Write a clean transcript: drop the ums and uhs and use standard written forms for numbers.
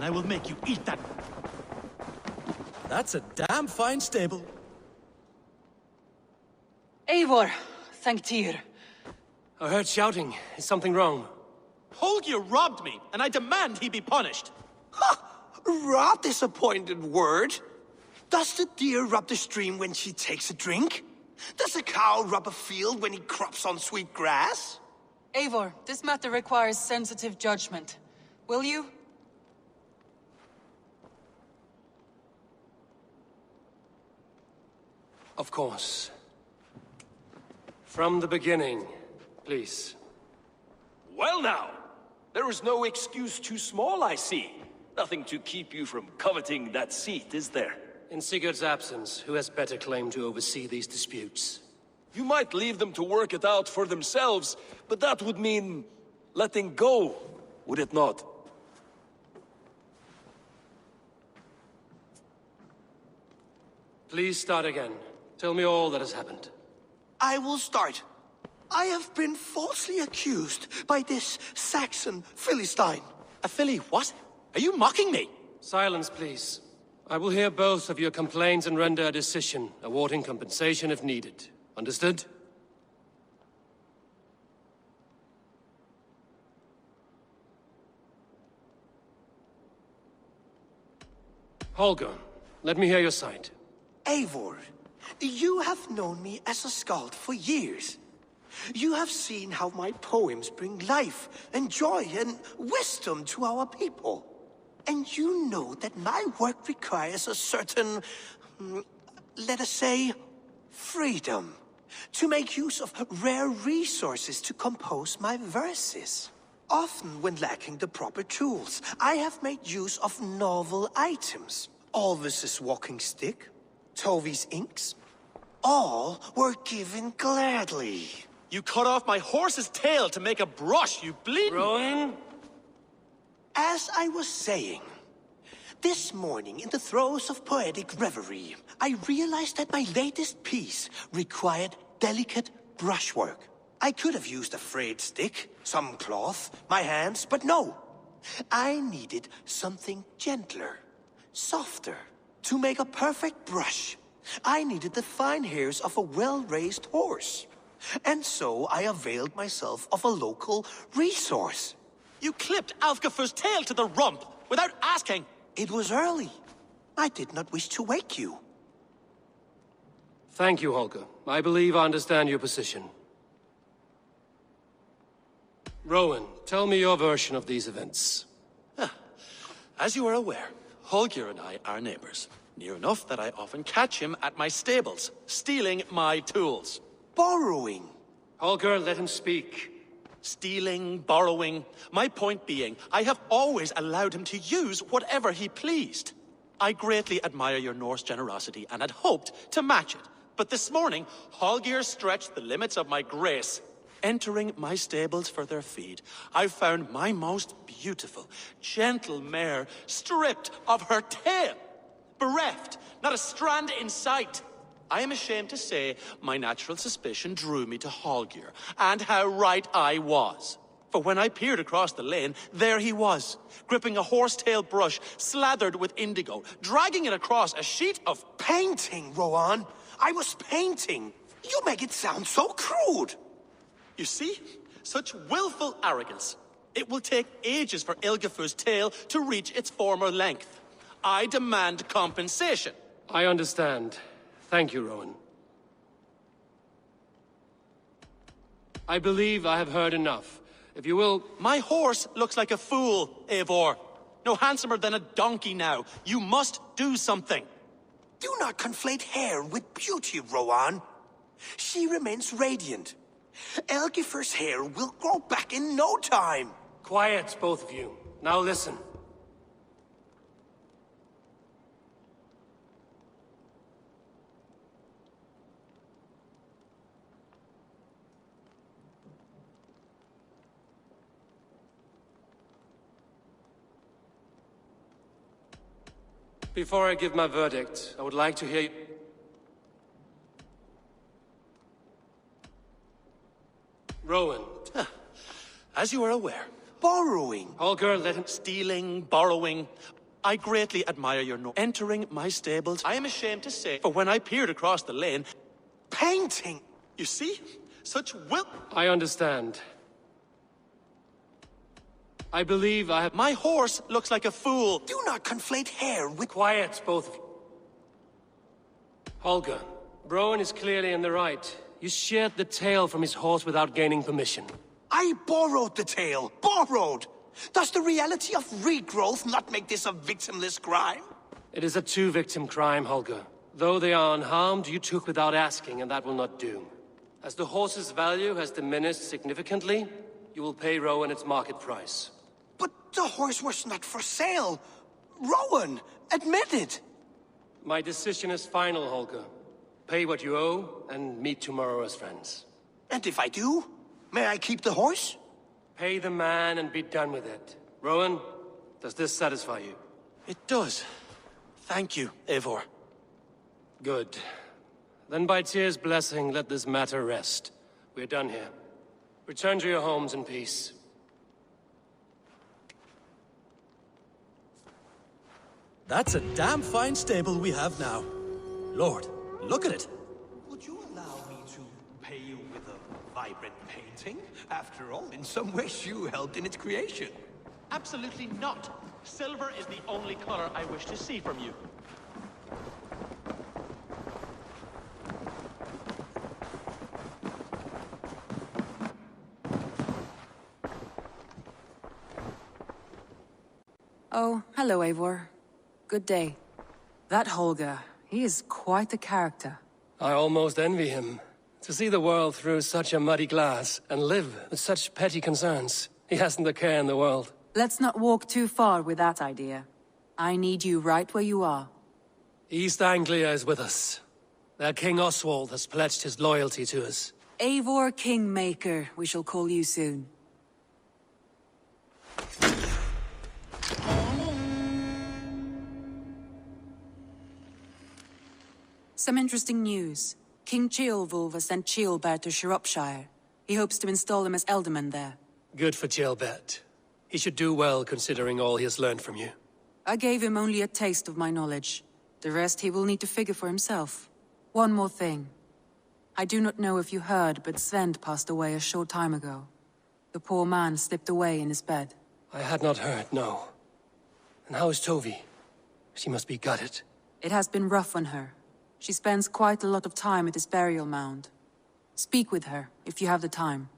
I will make you eat that. That's a damn fine stable. Eivor, thank Tyr. I heard shouting. Is something wrong? Holger robbed me, and I demand he be punished. Raw disappointed word. Does the deer rub the stream when she takes a drink? Does a cow rub a field when he crops on sweet grass? Eivor, this matter requires sensitive judgment. Will you? Of course. From the beginning, please. Well now, there is no excuse too small, I see. Nothing to keep you from coveting that seat, is there? In Sigurd's absence, who has better claim to oversee these disputes? You might leave them to work it out for themselves, but that would mean letting go, would it not? Please start again. Tell me all that has happened. I will start. I have been falsely accused by this Saxon Philistine. A filly what? Are you mocking me? Silence, please. I will hear both of your complaints and render a decision, awarding compensation if needed. Understood? Holger, let me hear your side. Eivor, you have known me as a skald for years. You have seen how my poems bring life and joy and wisdom to our people. And you know that my work requires a certain, let us say, freedom. To make use of rare resources to compose my verses. Often when lacking the proper tools, I have made use of novel items. Alvis's walking stick, Tovi's inks. All were given gladly. You cut off my horse's tail to make a brush, you bleeding... Rowan? As I was saying, this morning in the throes of poetic reverie, I realized that my latest piece required delicate brushwork. I could have used a frayed stick, some cloth, my hands, but no. I needed something gentler, softer. To make a perfect brush, I needed the fine hairs of a well-raised horse. And so I availed myself of a local resource. You clipped Alfgafur's tail to the rump, without asking. It was early. I did not wish to wake you. Thank you, Holger. I believe I understand your position. Rowan, tell me your version of these events. As you are aware, Holger and I are neighbors. Near enough that I often catch him at my stables, stealing my tools. Borrowing. Holger, let him speak. Stealing, borrowing. My point being, I have always allowed him to use whatever he pleased. I greatly admire your Norse generosity and had hoped to match it. But this morning, Holger stretched the limits of my grace. Entering my stables for their feed, I found my most beautiful, gentle mare stripped of her tail. Bereft, not a strand in sight. I am ashamed to say my natural suspicion drew me to Holger, and how right I was. For when I peered across the lane, there he was, gripping a horsetail brush slathered with indigo, dragging it across a sheet of... Painting, Rowan. I was painting. You make it sound so crude. You see? Such willful arrogance. It will take ages for Ilgafur's tail to reach its former length. I demand compensation. I understand. Thank you, Rowan. I believe I have heard enough. If you will... My horse looks like a fool, Eivor. No handsomer than a donkey now. You must do something. Do not conflate hair with beauty, Rowan. She remains radiant. Elgifur's hair will grow back in no time. Quiet, both of you. Now listen. Before I give my verdict, I would like to hear... Rowan. As you are aware, Borrowing. Holger, let him... stealing, borrowing, I greatly admire your entering my stables. I am ashamed to say, for when I peered across the lane... Painting! You see? Such will... I understand. I believe I have... My horse looks like a fool. Do not conflate hair with... Quiet, both of you. Holger, Broen is clearly in the right. You sheared the tail from his horse without gaining permission. I borrowed the tail. Borrowed! Does the reality of regrowth not make this a victimless crime? It is a two-victim crime, Holger. Though they are unharmed, you took without asking, and that will not do. As the horse's value has diminished significantly, you will pay Rowan its market price. But the horse was not for sale. Rowan, admit it. My decision is final, Holger. Pay what you owe, and meet tomorrow as friends. And if I do, may I keep the horse? Pay the man and be done with it. Rowan, does this satisfy you? It does. Thank you, Eivor. Good. Then by Tyr's blessing, let this matter rest. We're done here. Return to your homes in peace. That's a damn fine stable we have now. Lord, look at it. Would you allow me to pay you with a vibrant painting? After all, in some ways you helped in its creation. Absolutely not. Silver is the only color I wish to see from you. Oh, hello, Eivor. Good day. That Holger, he is quite the character. I almost envy him. To see the world through such a muddy glass, and live with such petty concerns. He hasn't a care in the world. Let's not walk too far with that idea. I need you right where you are. East Anglia is with us. Their King Oswald has pledged his loyalty to us. Eivor Kingmaker, we shall call you soon. Some interesting news. King Ceolwulf has sent Ceolbert to Shropshire. He hopes to install him as Elderman there. Good for Ceolbert. He should do well considering all he has learned from you. I gave him only a taste of my knowledge. The rest he will need to figure for himself. One more thing. I do not know if you heard, but Svend passed away a short time ago. The poor man slipped away in his bed. I had not heard, no. And how is Tovi? She must be gutted. It has been rough on her. She spends quite a lot of time at his burial mound. Speak with her, if you have the time.